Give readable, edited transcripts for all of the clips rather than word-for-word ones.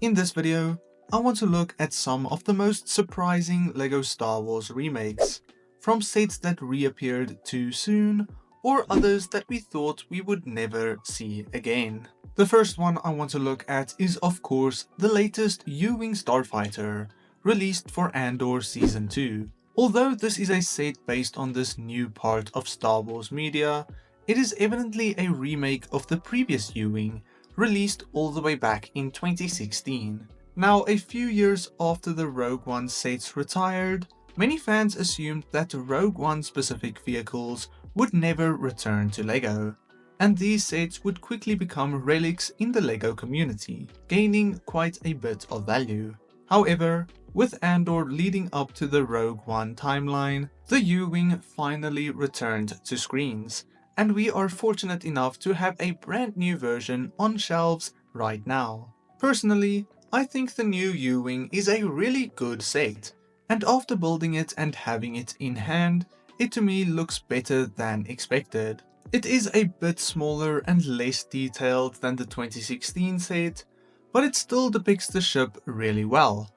In this video, I want to look at some of the most surprising LEGO Star Wars remakes, from sets that reappeared too soon, or others that we thought we would never see again. The first one I want to look at is of course the latest U-Wing Starfighter, released for Andor Season 2. Although this is a set based on this new part of Star Wars media, it is evidently a remake of the previous U-Wing, released all the way back in 2016. Now, a few years after the Rogue One sets retired, many fans assumed that Rogue One specific vehicles would never return to LEGO, and these sets would quickly become relics in the LEGO community, gaining quite a bit of value. However, with Andor leading up to the Rogue One timeline, the U-Wing finally returned to screens, and we are fortunate enough to have a brand new version on shelves right now. Personally, I think the new U-Wing is a really good set, and after building it and having it in hand, it to me looks better than expected. It is a bit smaller and less detailed than the 2016 set, but it still depicts the ship really well,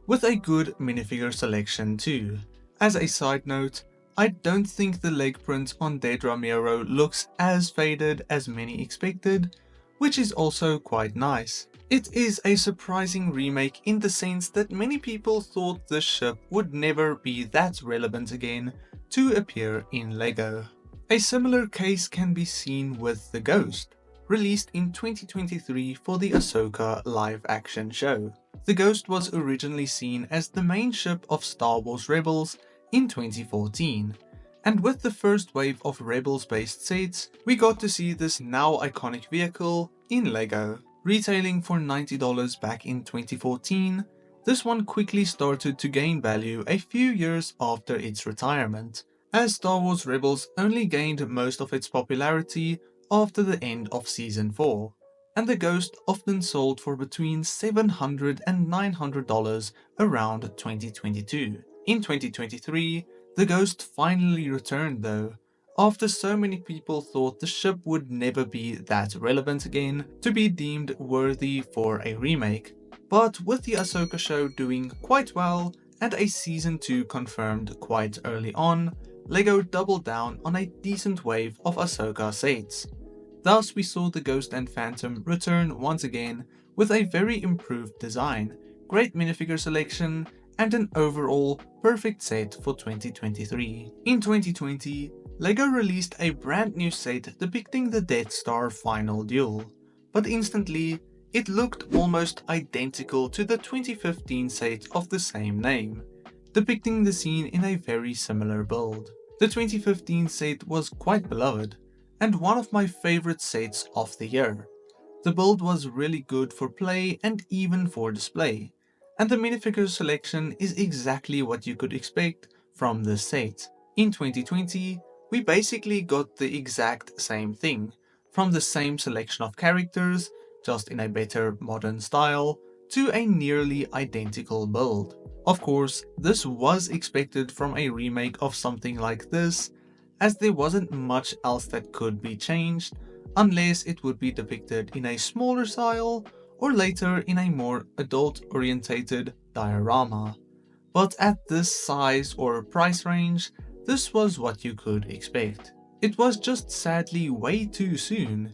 with a good minifigure selection too. As a side note, I don't think the leg print on Dead Ramiro looks as faded as many expected, which is also quite nice. It is a surprising remake in the sense that many people thought this ship would never be that relevant again to appear in LEGO. A similar case can be seen with the Ghost, released in 2023 for the Ahsoka live-action show. The Ghost was originally seen as the main ship of Star Wars Rebels in 2014, and with the first wave of Rebels-based sets, we got to see this now iconic vehicle in LEGO. Retailing for $90 back in 2014, this one quickly started to gain value a few years after its retirement, as Star Wars Rebels only gained most of its popularity after the end of Season 4, and the Ghost often sold for between $700 and $900 around 2022. In 2023, the Ghost finally returned though, after so many people thought the ship would never be that relevant again to be deemed worthy for a remake. But with the Ahsoka show doing quite well and a Season 2 confirmed quite early on, LEGO doubled down on a decent wave of Ahsoka sets. Thus we saw the Ghost and Phantom return once again with a very improved design, great minifigure selection, and an overall perfect set for 2023. In 2020, LEGO released a brand new set depicting the Death Star final duel, but instantly it looked almost identical to the 2015 set of the same name, depicting the scene in a very similar build. The 2015 set was quite beloved, and one of my favorite sets of the year. The build was really good for play and even for display, and the minifigure selection is exactly what you could expect from this set. In 2020, we basically got the exact same thing, from the same selection of characters, just in a better modern style, to a nearly identical build. Of course, this was expected from a remake of something like this, as there wasn't much else that could be changed, unless it would be depicted in a smaller style, or later in a more adult-orientated diorama. But at this size or price range, this was what you could expect. It was just sadly way too soon,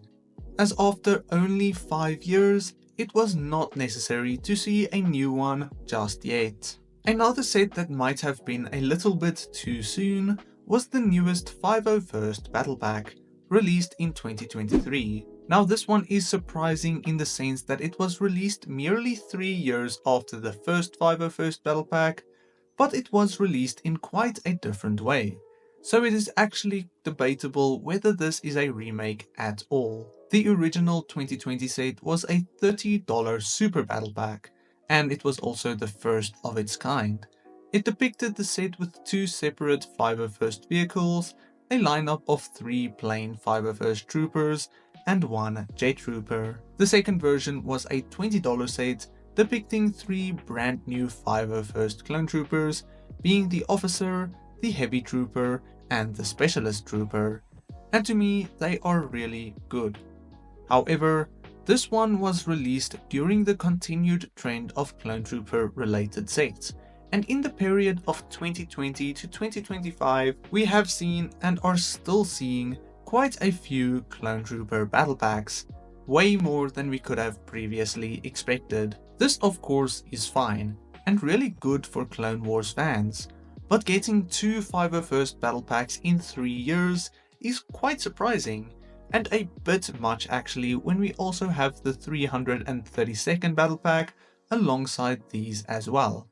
as after only 5 years, it was not necessary to see a new one just yet. Another set that might have been a little bit too soon was the newest 501st Battle Pack, released in 2023. Now this one is surprising in the sense that it was released merely 3 years after the first 501st Battle Pack, but it was released in quite a different way. So it is actually debatable whether this is a remake at all. The original 2020 set was a $30 Super Battle Pack, and it was also the first of its kind. It depicted the set with 2 separate 501st vehicles, a lineup of 3 plain 501st troopers, and 1 jet trooper. The second version was a $20 set depicting 3 brand new 501st clone troopers, being the officer, the heavy trooper, and the specialist trooper, and to me they are really good. However, This one was released during the continued trend of Clone Trooper related sets, and in the period of 2020 to 2025 we have seen and are still seeing quite a few Clone Trooper battle packs, way more than we could have previously expected. This of course is fine and really good for Clone Wars fans, but getting 2 501st battle packs in 3 years is quite surprising, and a bit much actually when we also have the 332nd battle pack alongside these as well,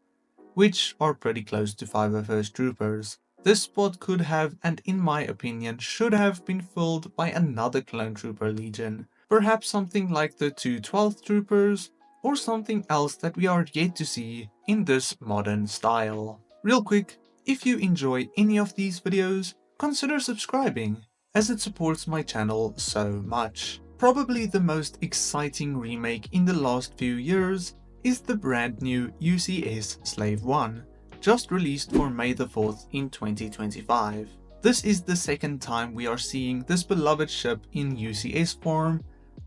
which are pretty close to 501st Troopers. This spot could have, and in my opinion should have, been filled by another Clone Trooper Legion, perhaps something like the 212th Troopers, or something else that we are yet to see in this modern style. Real quick, if you enjoy any of these videos, consider subscribing, as it supports my channel so much. Probably the most exciting remake in the last few years is the brand new UCS Slave 1, just released for May the 4th in 2025. This is the second time we are seeing this beloved ship in UCS form,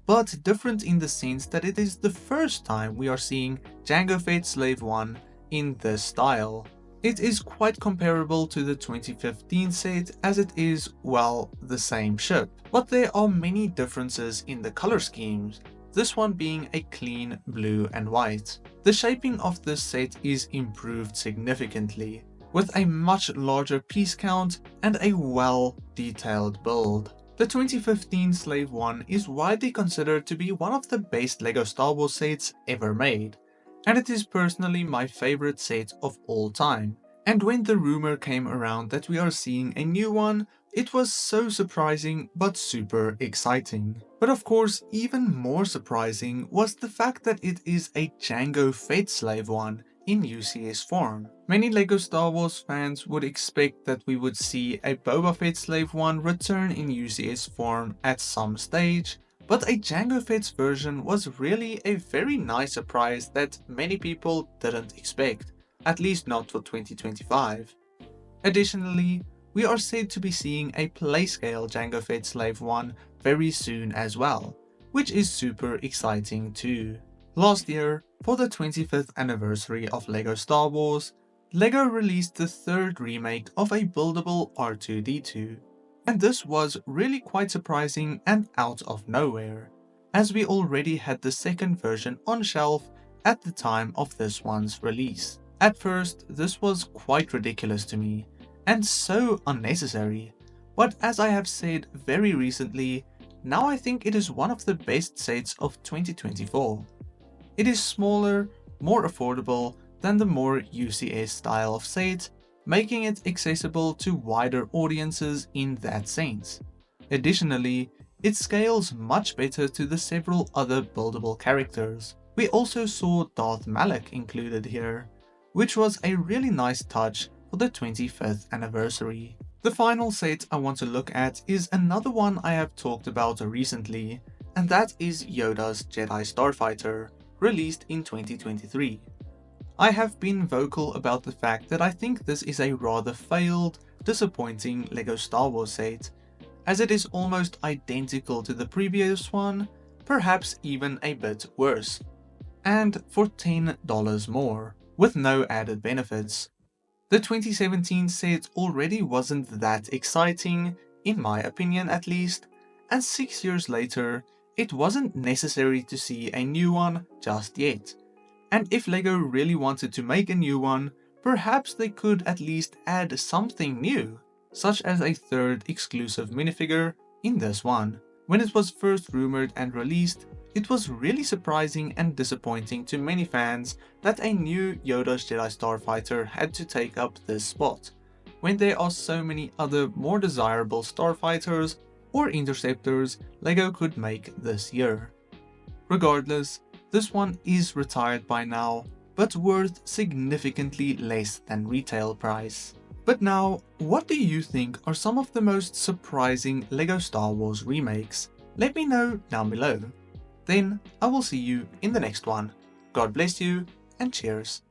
but different in the sense that it is the first time we are seeing Jango Fett Slave 1 in this style. It is quite comparable to the 2015 set, as it is, well, the same ship, but there are many differences in the color schemes, this one being a clean blue and white. The shaping of this set is improved significantly, with a much larger piece count and a well-detailed build. The 2015 Slave 1 is widely considered to be one of the best LEGO Star Wars sets ever made, and it is personally my favorite set of all time. And when the rumor came around that we are seeing a new one, it was so surprising but super exciting. But of course, even more surprising was the fact that it is a Jango Fett Slave 1 in UCS form. Many LEGO Star Wars fans would expect that we would see a Boba Fett Slave 1 return in UCS form at some stage, but a Jango Fett's version was really a very nice surprise that many people didn't expect, at least not for 2025. Additionally, we are said to be seeing a playscale Jango Fett Slave 1 very soon as well, which is super exciting too. Last year, for the 25th anniversary of LEGO Star Wars, LEGO released the third remake of a buildable R2-D2. And this was really quite surprising and out of nowhere, as we already had the second version on shelf at the time of this one's release. At first, this was quite ridiculous to me, and so unnecessary, but as I have said very recently, now I think it is one of the best sets of 2024. It is smaller, more affordable than the more UCS style of set, making it accessible to wider audiences in that sense. Additionally, it scales much better to the several other buildable characters. We also saw Darth Malak included here, which was a really nice touch for the 25th anniversary. The final set I want to look at is another one I have talked about recently, and that is Yoda's Jedi Starfighter, released in 2023. I have been vocal about the fact that I think this is a rather failed, disappointing LEGO Star Wars set, as it is almost identical to the previous one, perhaps even a bit worse, and for $10 more, with no added benefits. The 2017 set already wasn't that exciting, in my opinion at least, and 6 years later, it wasn't necessary to see a new one just yet. And if LEGO really wanted to make a new one, perhaps they could at least add something new, such as a third exclusive minifigure in this one. When it was first rumored and released, it was really surprising and disappointing to many fans that a new Yoda's Jedi Starfighter had to take up this spot, when there are so many other more desirable starfighters or interceptors LEGO could make this year. Regardless, this one is retired by now, but worth significantly less than retail price. But now, what do you think are some of the most surprising LEGO Star Wars remakes? Let me know down below. Then I will see you in the next one. God bless you and cheers.